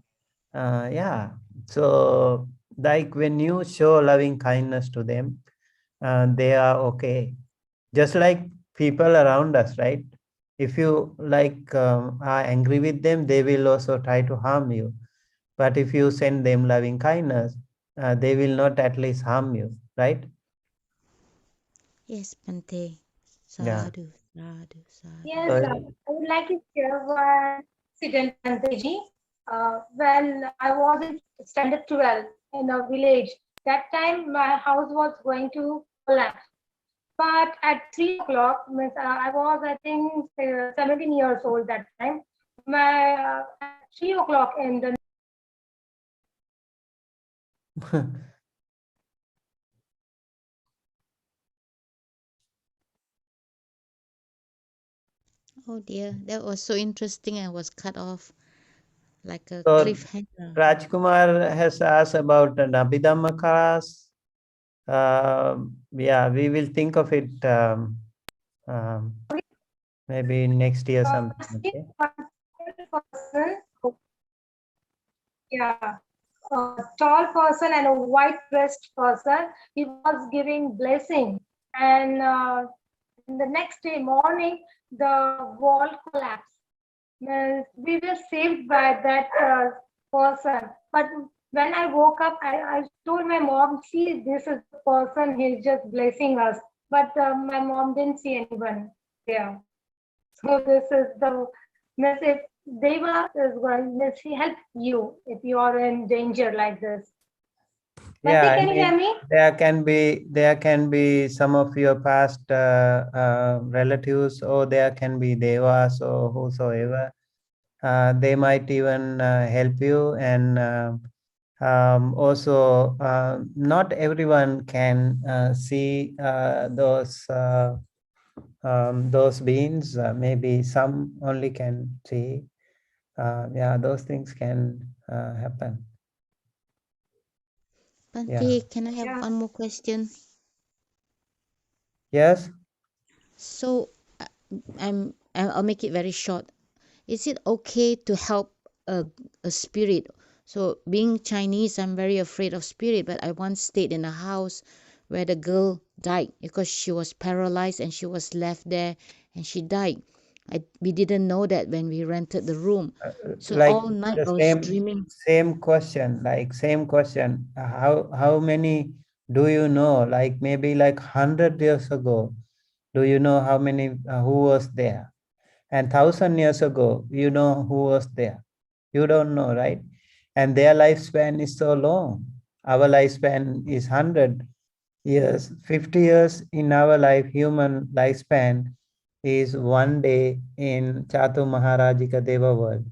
Yeah. So like when you show loving kindness to them, they are okay. Just like people around us, right? If you are angry with them, they will also try to harm you. But if you send them loving kindness, they will not at least harm you, right? Yes, Bante. Yeah. Sadhu, sadhu, sadhu. Yes, So, I would like to share one incident, Bhanteji. When I was in standard 12 in a village, that time my house was going to collapse. But at 3 o'clock, means I was, I think, 17 years old that time. At 3 o'clock in the Oh dear, that was so interesting and was cut off like a so cliffhanger. Rajkumar has asked about an Abhidhamma class. Yeah, we will think of it um, maybe next year something. Okay. person, yeah, a tall person and a white dressed person, he was giving blessing. And the next day morning, the wall collapsed. We were saved by that person. But when I woke up, I told my mom, see, this is the person, he's just blessing us. But my mom didn't see anyone there. So this is the message. Deva is going to help you if you are in danger like this. Yeah, Bhante, I can you hear mean, me? there can be some of your past relatives, or there can be devas or whosoever. They might even help you, and also not everyone can see those beings. Maybe some only can see. Yeah, those things can happen. Bante, can I have Yeah. one more question? Yes. So I'll make it very short. Is it okay to help a spirit? So being Chinese, I'm very afraid of spirit, but I once stayed in a house where the girl died because she was paralyzed and she was left there and she died. We didn't know that when we rented the room. So Like all night the I was dreaming. same question, like same question. How many do you know? Like maybe like 100 years ago, do you know how many who was there? And 1,000 years ago, you know who was there? You don't know, right? And their lifespan is so long. Our lifespan is 100 years. 50 years in our life, human lifespan is 1 day in Chatu Maharajika Deva world.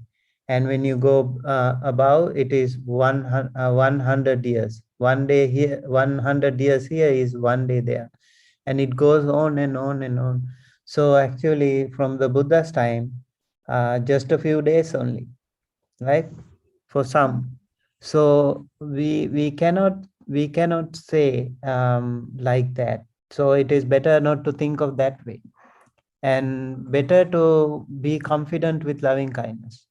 And when you go above, it is 100 years. 1 day here, 100 years here is 1 day there. And it goes on and on and on. So actually, from the Buddha's time, just a few days only, right? For some. So we cannot say like that. So it is better not to think of that way, and better to be confident with loving kindness.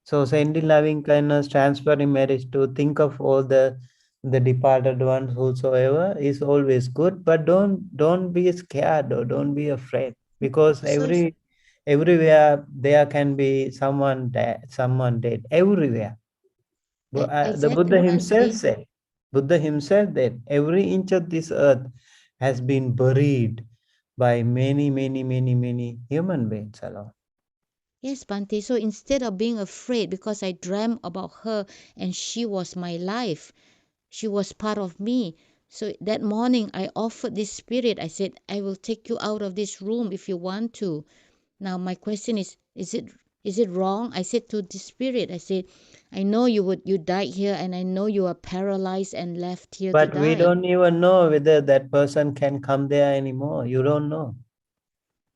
So sending loving kindness, transferring marriage, to think of all the departed ones whosoever is always good, but don't be scared or don't be afraid, because So if everywhere there can be someone dead everywhere. The exactly, Bante. Buddha himself said, every inch of this earth has been buried by many human beings alone. Yes, Bante. So instead of being afraid because I dreamt about her and she was my life, she was part of me. So that morning I offered this spirit. I said, I will take you out of this room if you want to. Now my question is it wrong? I said to the spirit, I said, I know you died here and I know you are paralyzed and left here to But we die. don't even know whether that person can come there anymore. You don't know.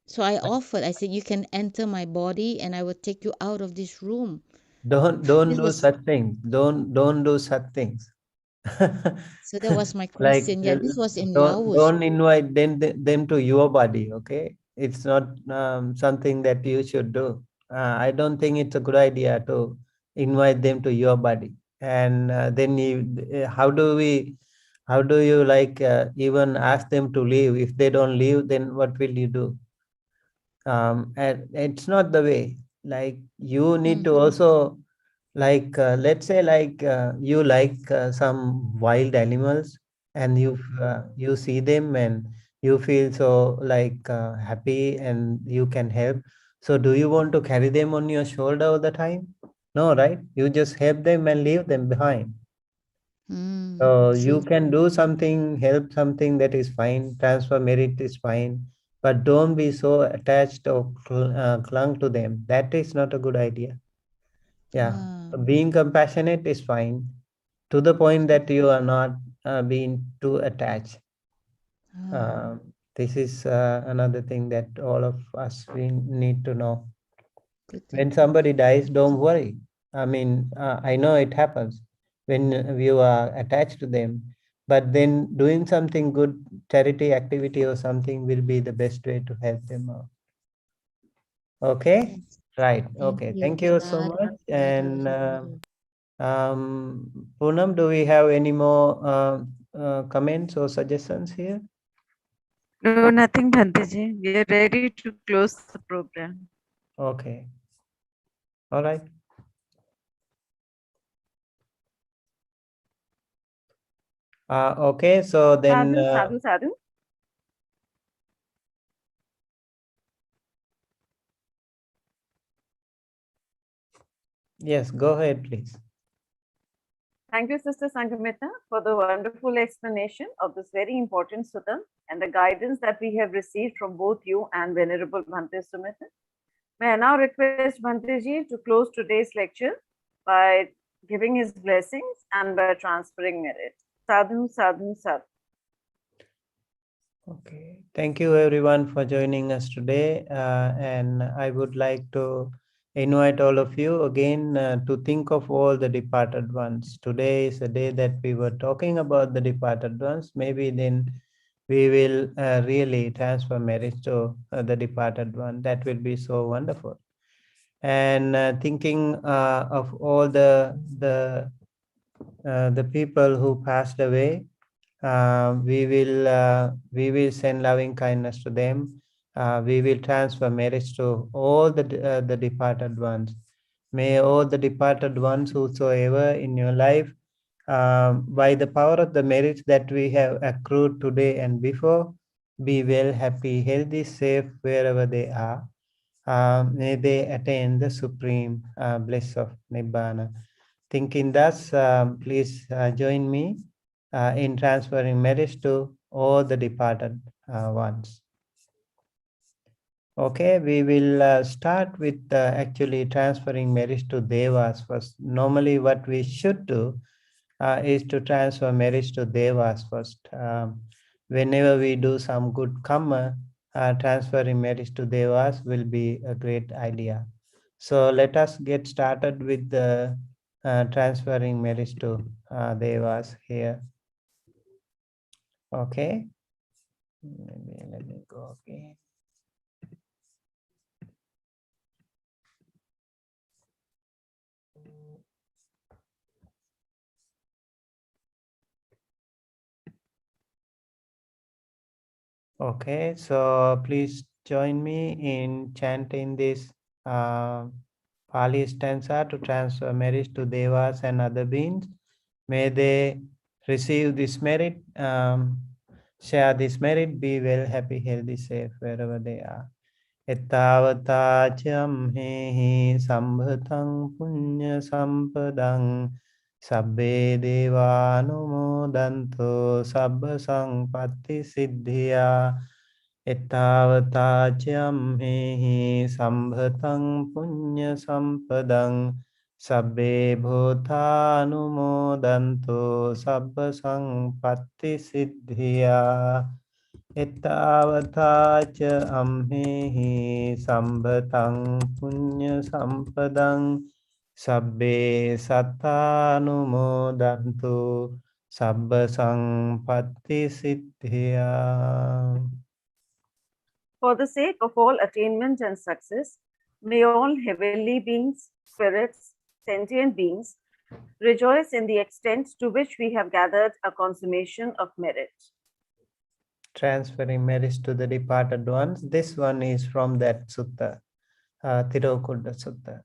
So I offered, I said, you can enter my body and I will take you out of this room. Don't This do was such things. Don't do such things. so that was my Like question. Yeah, this was in Laos. don't invite them to your body. Okay, it's not something that you should do. I don't think it's a good idea to invite them to your body. And then how do you like even ask them to leave? If they don't leave, then what will you do? And it's not the way. Like you need Mm. to also Like let's say like you like some wild animals, and you see them and you feel so like happy and you can help. So do you want to carry them on your shoulder all the time? No, right? You just help them and leave them behind. So you True. can do something, help something, that is fine. Transfer merit is fine, but don't be so attached or clung to them. That is not a good idea. Yeah, Ah, being compassionate is fine, to the point that you are not being too attached. ah, This is another thing that all of us we need to know. good to When know. somebody dies, don't worry. I mean, I know it happens when you are attached to them, but then doing something good, charity activity or something will be the best way to help them out. Okay, Yes. right. Thank Okay, you. thank you so Sadhu, much. sadhu, And sadhu. Poonam, do we have any more comments or suggestions here? No, nothing, Bhanteji. We are ready to close the program. Okay, all right. Okay, so then Sadhu, sadhu, sadhu. yes, go ahead, please. Thank you, Sister Sangamita, for the wonderful explanation of this very important sutta and the guidance that we have received from both you and Venerable Bhante Sumita. May I now request Bhanteji to close today's lecture by giving his blessings and by transferring merit. Sadhu, sadhu, sadhu. Okay, thank you everyone for joining us today. And I would like to invite all of you again to think of all the departed ones. Today is a day that we were talking about the departed ones. Maybe then we will really transfer merit to the departed one. That will be so wonderful. And thinking of all the people who passed away, we will send loving kindness to them. We will transfer merits to all the departed ones. May all the departed ones whosoever in your life, by the power of the merits that we have accrued today and before, be well, happy, healthy, safe wherever they are. May they attain the supreme bliss of Nibbana. Thinking thus, please join me in transferring merits to all the departed ones. Okay, we will start with actually transferring merits to devas first. Normally, what we should do is to transfer merits to devas first. Whenever we do some good karma, transferring merits to devas will be a great idea. So let us get started with the transferring merits to devas here. Okay, let me go again. Okay, so please join me in chanting this Pali stanza to transfer merits to devas and other beings. May they receive this merit, share this merit, be well, happy, healthy, safe wherever they are. Ettavata chamhehi sambhatang punya sampadang sabbe devanumodanto sabba sangpatti siddhya. Ettavata chamhehi sambhatang punya sampadang sabbe bhutanumodanto sabba sangpatti siddhya. Ettavata cha amhehi sambhatang punya sampadang sabbe sattanumodantu sabba sangpatti siddhya. For the sake of all attainment and success, may all heavenly beings, spirits, sentient beings rejoice in the extent to which we have gathered a consummation of merit. Transferring merits to the departed ones. This one is from that sutta, Tirokuḍḍa Sutta.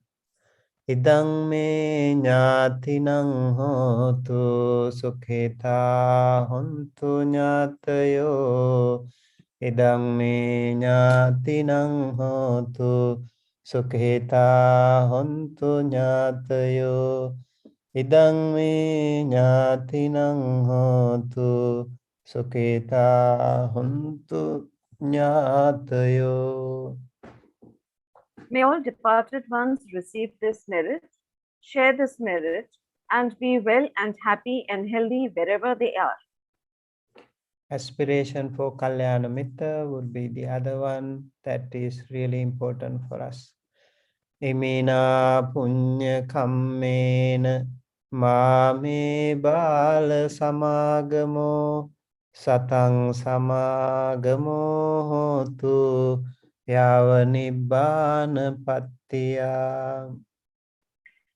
Idang me ñātinang hotu sukhita hontu ñātayo. Idang me ñātinang hotu sukhita hontu ñātayo. Idang me ñātinang hotu sukhita hontu ñātayo. May all departed ones receive this merit, share this merit, and be well and happy and healthy wherever they are. Aspiration for Kalyana Mitra would be the other one that is really important for us. Imina punya kammena mame bala samagamo satang samagamo hotu yava nibbana pattiya.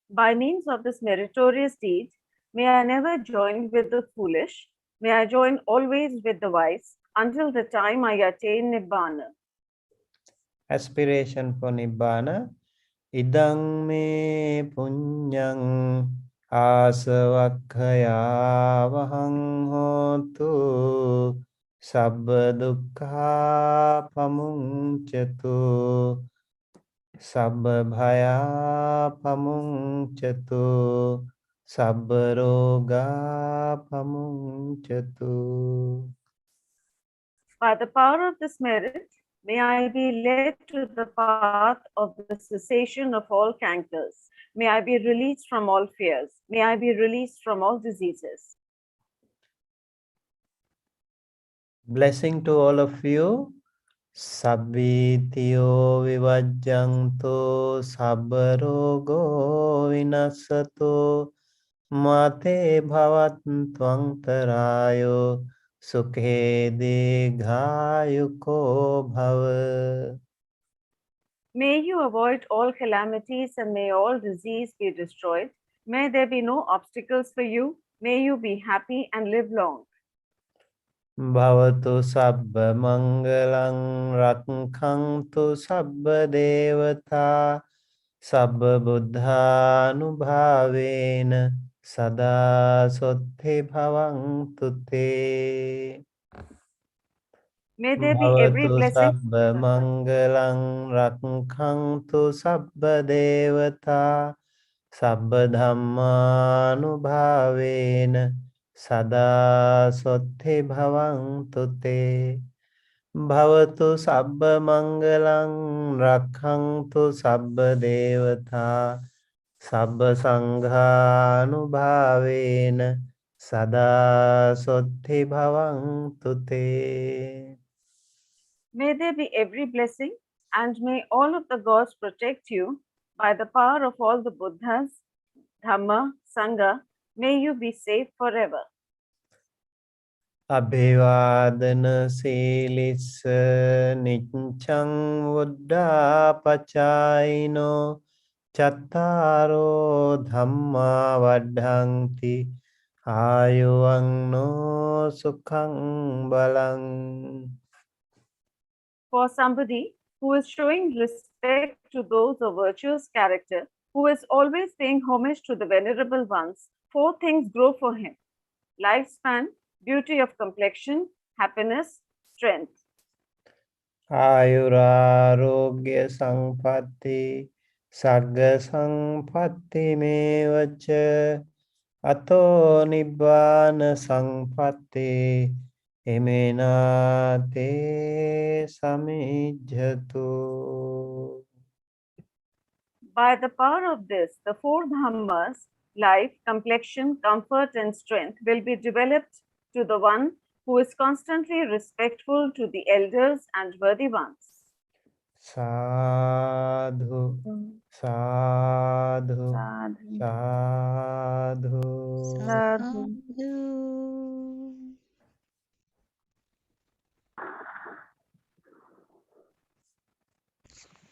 By means of this meritorious deed, may I never join with the foolish, may I join always with the wise, until the time I attain Nibbana. Aspiration for Nibbana. Idang me punyang asavakkaya vahang hotu sabba dukkha pamuncatu sabba bhaya pamuncatu sabba roga pamuncatu. By the power of this merit, may I be led to the path of the cessation of all cankers. May I be released from all fears. May I be released from all diseases. Blessing to all of you. Sabbitiyo vivajjanto sabbarogo vinasato mate bhavattvang tarayo sukhe deghayuko bhava. May you avoid all calamities and may all disease be destroyed. May there be no obstacles for you. May you be happy and live long. Bhavatu sabba mangalang rakkhantu sabba devata sabba buddhanubhavena sada sotte bhavantu te. May there be every Bhavatu blessing. sabba mangalang rakkhantu sabba devata sabba dhammanubhavena sada sotte bhavantu te. Bhavatu sabba mangalang rakkhantu sabba devata sabba sanghanubhavena sada sotte bhavantu te. May there be every blessing and may all of the gods protect you by the power of all the Buddhas, Dhamma, Sangha. May you be safe forever. Abhivadana silissa niccang vuddha pacayino chattaro dhamma vaddhanti ayuvanno sukhang balang. For somebody who is showing respect to those of virtuous character, who is always paying homage to the venerable ones, four things grow for him: lifespan, beauty of complexion, happiness, strength. Ayurarogya sampatti sagga sampatti mevacha ato nibbana sampatti emenate samijjatu. By the power of this, the four dhammas, life, complexion, comfort, and strength, will be developed to the one who is constantly respectful to the elders and worthy ones. Sadhu, sadhu, Sadhu. sadhu. Sadhu. Sadhu.